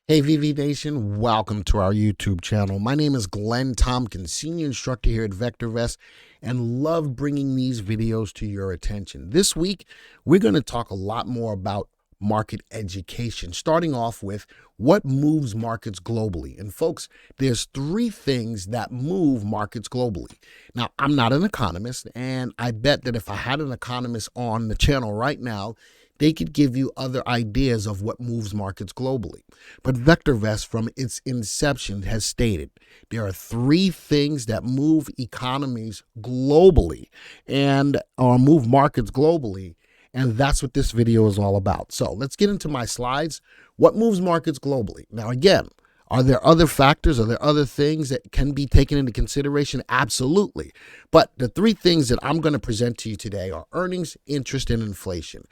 Hey VV Nation, welcome to our YouTube channel. My name is Glenn Tompkins, Senior Instructor here at VectorVest, and love bringing these videos to your attention. This week, we're going to talk a lot more about market education, starting off with what moves markets globally. And folks, there's three things that move markets globally. Now, I'm not an economist, and I bet that if I had an economist on the channel right now, they could give you other ideas of what moves markets globally. But VectorVest, from its inception, has stated there are three things that move economies globally or move markets globally. And that's what this video is all about. So let's get into my slides. What moves markets globally? Now, again, are there other factors? Are there other things that can be taken into consideration? Absolutely. But the three things that I'm going to present to you today are earnings, interest, and inflation.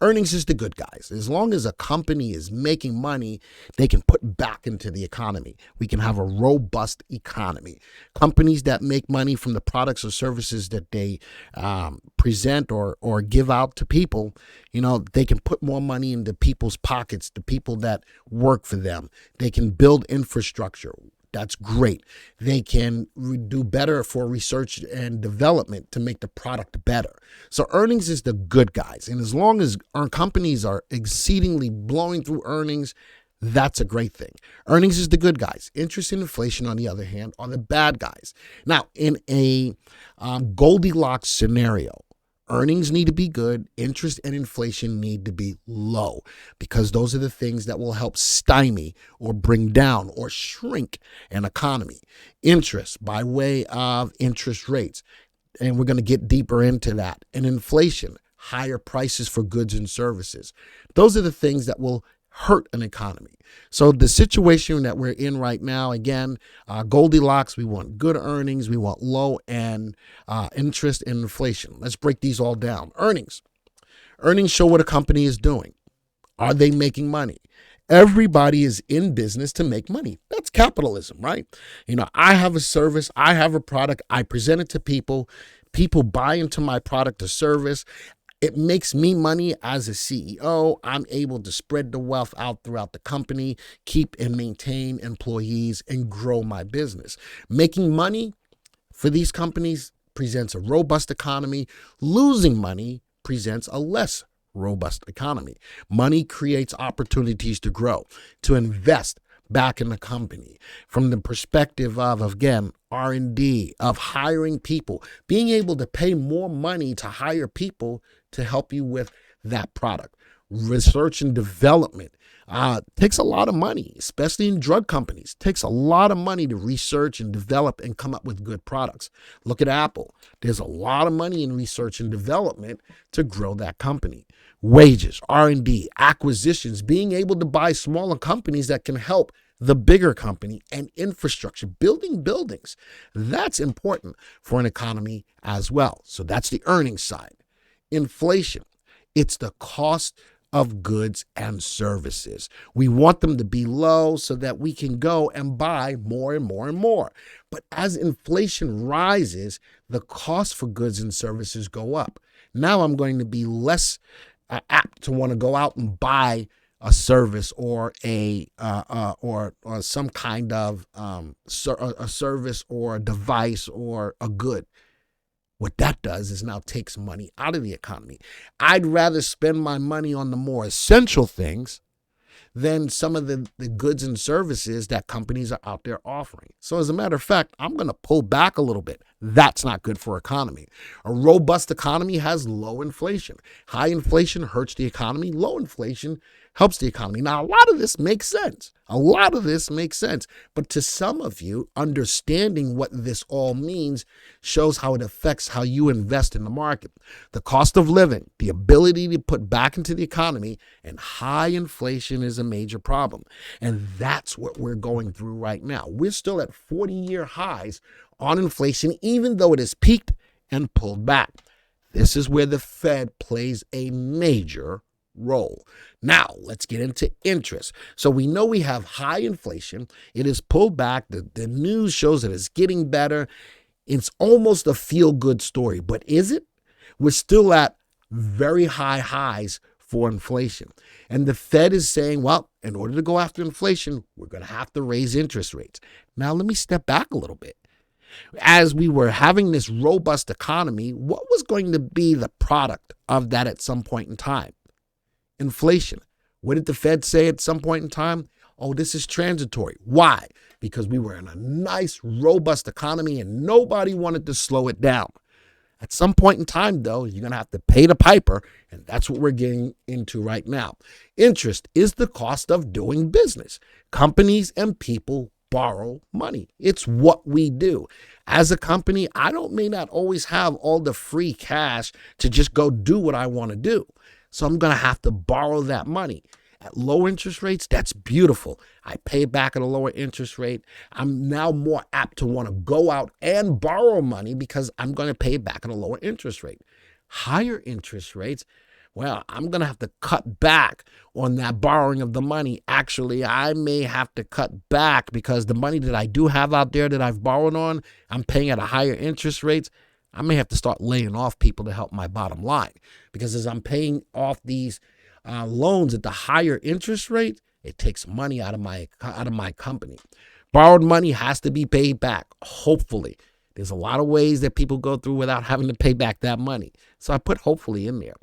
Earnings is the good guys. As long as a company is making money, they can put back into the economy. We can have a robust economy. Companies that make money from the products or services that they present or give out to people, they can put more money into people's pockets, the people that work for them. They can build infrastructure. That's great. They can do better for research and development to make the product better. So earnings is the good guys. And as long as our companies are exceedingly blowing through earnings, that's a great thing. Earnings is the good guys. Interest and inflation, on the other hand, are the bad guys. Now, in a Goldilocks scenario, earnings need to be good, interest and inflation need to be low, because those are the things that will help stymie or bring down or shrink an economy. Interest by way of interest rates, and we're going to get deeper into that. And inflation, higher prices for goods and services. Those are the things that will hurt an economy. So the situation that we're in right now, again, Goldilocks, we want good earnings, we want low and interest and inflation. Let's break these all down. Earnings. Earnings show what a company is doing. Are they making money? Everybody is in business to make money. That's capitalism, right? I have a service, I have a product, I present it to people. People buy into my product or service. It makes me money as a CEO. I'm able to spread the wealth out throughout the company, keep and maintain employees, and grow my business. Making money for these companies presents a robust economy. Losing money presents a less robust economy. Money creates opportunities to grow, to invest back in the company. From the perspective of, again, R&D, of hiring people, being able to pay more money to hire people to help you with that product. Research and development takes a lot of money, especially in drug companies. Takes a lot of money to research and develop and come up with good products. Look at Apple. There's a lot of money in research and development to grow that company. Wages, R&D, acquisitions, being able to buy smaller companies that can help the bigger company, and infrastructure, building buildings. That's important for an economy as well. So that's the earnings side. Inflation, it's the cost of goods and services. We want them to be low so that we can go and buy more and more and more. But as inflation rises, the cost for goods and services go up. Now I'm going to be less apt to want to go out and buy a service or or some kind of a service or a device or a good. What that does is now takes money out of the economy. I'd rather spend my money on the more essential things than some of the goods and services that companies are out there offering. So as a matter of fact, I'm going to pull back a little bit. That's not good for economy. A robust economy has low inflation. High inflation hurts the economy. Low inflation helps the economy. Now, a lot of this makes sense. But to some of you, understanding what this all means shows how it affects how you invest in the market. The cost of living, the ability to put back into the economy, and high inflation is a major problem. And that's what we're going through right now. We're still at 40-year highs on inflation, even though it has peaked and pulled back. This is where the Fed plays a major role. Now, let's get into interest. So we know we have high inflation. It is pulled back. The news shows that it's getting better. It's almost a feel-good story. But is it? We're still at very high highs for inflation. And the Fed is saying, well, in order to go after inflation, we're going to have to raise interest rates. Now, let me step back a little bit. As we were having this robust economy, what was going to be the product of that at some point in time? Inflation. What did the Fed say at some point in time? Oh, this is transitory. Why? Because we were in a nice, robust economy and nobody wanted to slow it down. At some point in time, though, you're going to have to pay the piper, and that's what we're getting into right now. Interest is the cost of doing business. Companies and people borrow money. It's what we do. As a company, may not always have all the free cash to just go do what I want to do. So I'm going to have to borrow that money. At low interest rates, that's beautiful. I pay back at a lower interest rate. I'm now more apt to want to go out and borrow money because I'm going to pay back at a lower interest rate. Higher interest rates, well, I'm going to have to cut back on that borrowing of the money. Actually, I may have to cut back because the money that I do have out there that I've borrowed on, I'm paying at a higher interest rates. I may have to start laying off people to help my bottom line because as I'm paying off these loans at the higher interest rate, it takes money out of my company. Borrowed money has to be paid back, hopefully. There's a lot of ways that people go through without having to pay back that money. So I put hopefully in there.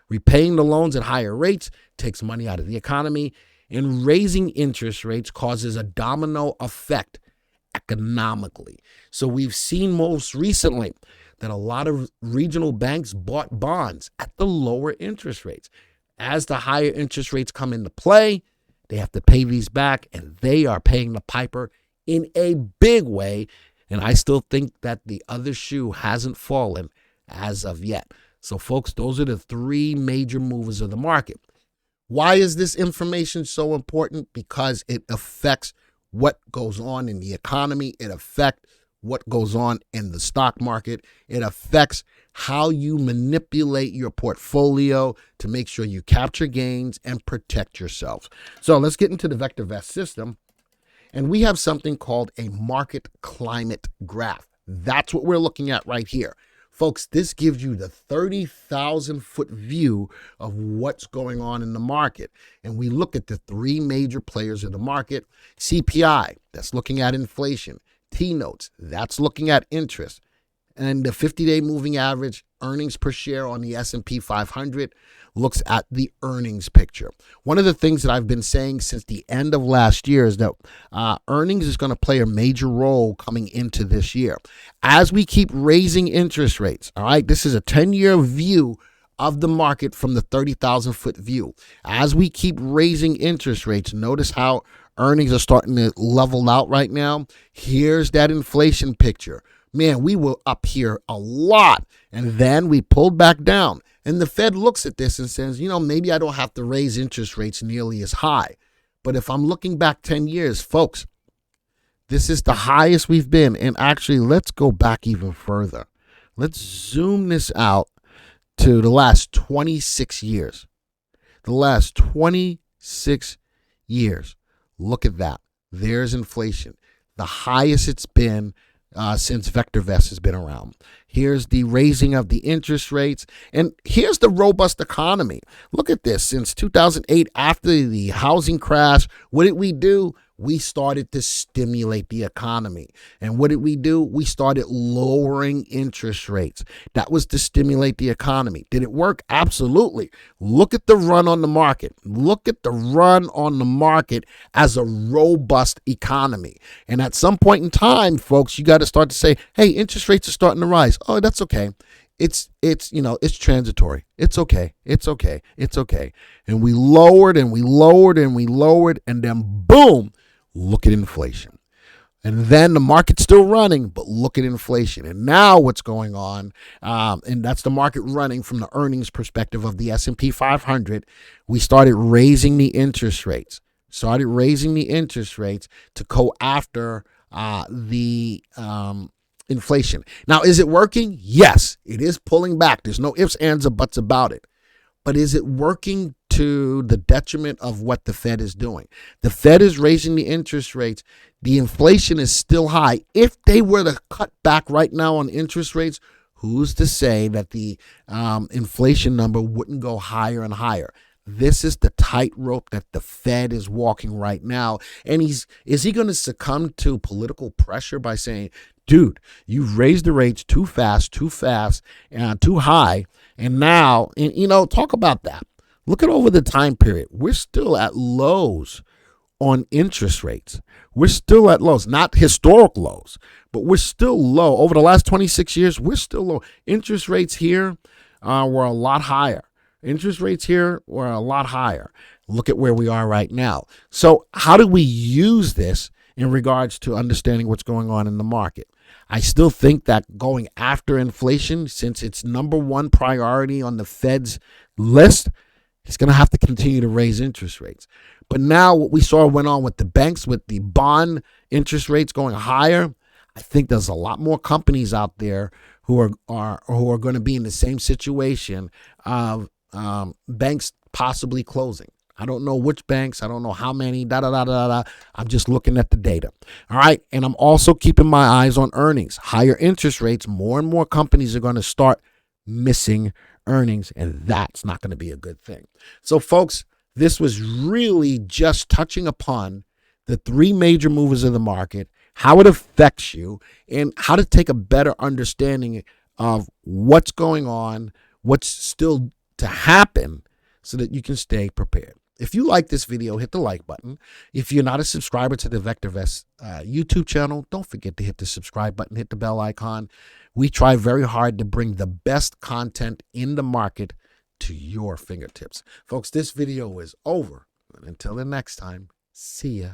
Repaying the loans at higher rates takes money out of the economy, and raising interest rates causes a domino effect economically. So we've seen most recently that a lot of regional banks bought bonds at the lower interest rates. As the higher interest rates come into play, they have to pay these back, and they are paying the piper in a big way. And I still think that the other shoe hasn't fallen as of yet. So, folks, those are the three major movers of the market. Why is this information so important? Because it affects what goes on in the economy. It affects what goes on in the stock market. It affects how you manipulate your portfolio to make sure you capture gains and protect yourself. So let's get into the VectorVest system. And we have something called a market climate graph. That's what we're looking at right here. Folks, this gives you the 30,000-foot view of what's going on in the market. And we look at the three major players of the market. CPI, that's looking at inflation. T-notes, that's looking at interest. And the 50-day moving average earnings per share on the S&P 500 looks at the earnings picture. One of the things that I've been saying since the end of last year is that earnings is going to play a major role coming into this year. As we keep raising interest rates, all right, this is a 10-year view of the market from the 30,000-foot view. As we keep raising interest rates, notice how earnings are starting to level out right now. Here's that inflation picture. Man, we were up here a lot, and then we pulled back down. And the Fed looks at this and says, maybe I don't have to raise interest rates nearly as high. But if I'm looking back 10 years, folks, this is the highest we've been. And actually, let's go back even further. Let's zoom this out to the last 26 years. The last 26 years. Look at that. There's inflation. The highest it's been since VectorVest has been around. Here's the raising of the interest rates. And here's the robust economy. Look at this. Since 2008, after the housing crash, what did we do? We started to stimulate the economy. And what did we do? We started lowering interest rates. That was to stimulate the economy. Did it work? Absolutely. Look at the run on the market. Look at the run on the market as a robust economy. And at some point in time, folks, you got to start to say, hey, interest rates are starting to rise. Oh, that's okay. It's transitory. It's okay. It's okay. It's okay. And we lowered and we lowered and we lowered, and then boom, look at inflation. And then the market's still running, but look at inflation. And now what's going on, and that's the market running from the earnings perspective of the S&P 500, we started raising the interest rates. To go after the inflation. Now, is it working? Yes, it is pulling back. There's no ifs, ands, or buts about it. But is it working to the detriment of what the Fed is doing? The Fed is raising the interest rates. The inflation is still high. If they were to cut back right now on interest rates, who's to say that the inflation number wouldn't go higher and higher? This is the tightrope that the Fed is walking right now. And is he going to succumb to political pressure by saying, dude, you've raised the rates too fast, too high. And now, talk about that. Look at over the time period. We're still at lows on interest rates. We're still at lows, not historic lows, but we're still low. Over the last 26 years, we're still low. Interest rates here were a lot higher. Interest rates here were a lot higher. Look at where we are right now. So how do we use this in regards to understanding what's going on in the market? I still think that going after inflation, since it's number one priority on the Fed's list, it's going to have to continue to raise interest rates. But now what we saw went on with the banks, with the bond interest rates going higher, I think there's a lot more companies out there who are going to be in the same situation of banks possibly closing. I don't know which banks. I don't know how many. I'm just looking at the data. All right. And I'm also keeping my eyes on earnings. Higher interest rates, more and more companies are going to start missing earnings, and that's not going to be a good thing. So, folks, this was really just touching upon the three major movers of the market, how it affects you, and how to take a better understanding of what's going on, what's still to happen, so that you can stay prepared. If you like this video, hit the like button. If you're not a subscriber to the VectorVest YouTube channel, don't forget to hit the subscribe button, hit the bell icon. We try very hard to bring the best content in the market to your fingertips. Folks, this video is over. And until the next time, see ya.